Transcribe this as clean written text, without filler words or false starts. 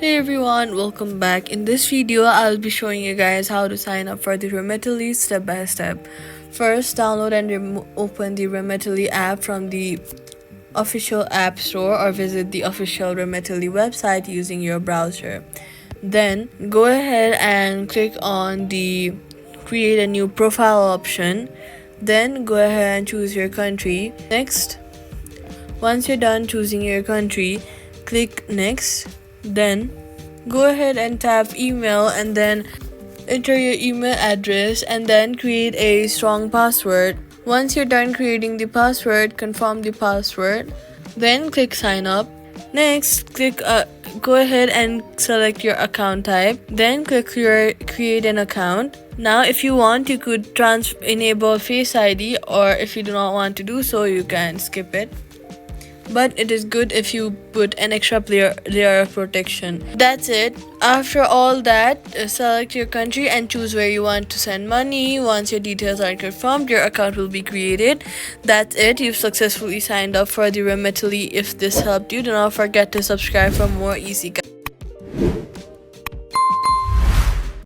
Hey everyone, welcome back. In this video, I'll be showing you guys how to sign up for the Remitly step by step. First, download and open the Remitly app from the official app store or visit the official Remitly website using your browser. Then, go ahead and click on the create a new profile option. Then, go ahead and choose your country. Next, once you're done choosing your country, click next. Then go ahead and tap email and then enter your email address and then create a strong password. Once you're done creating the password, confirm the password. Then click sign up. Next, go ahead and select your account type. Then click create an account. Now if you want, you could enable Face ID, or if you do not want to do so, you can skip it. But it is good if you put an extra layer of protection. That's it. After all that, select your country and choose where you want to send money. Once your details are confirmed, your account will be created. That's it. You've successfully signed up for the Remitly. If this helped you, do not forget to subscribe for more easy guides.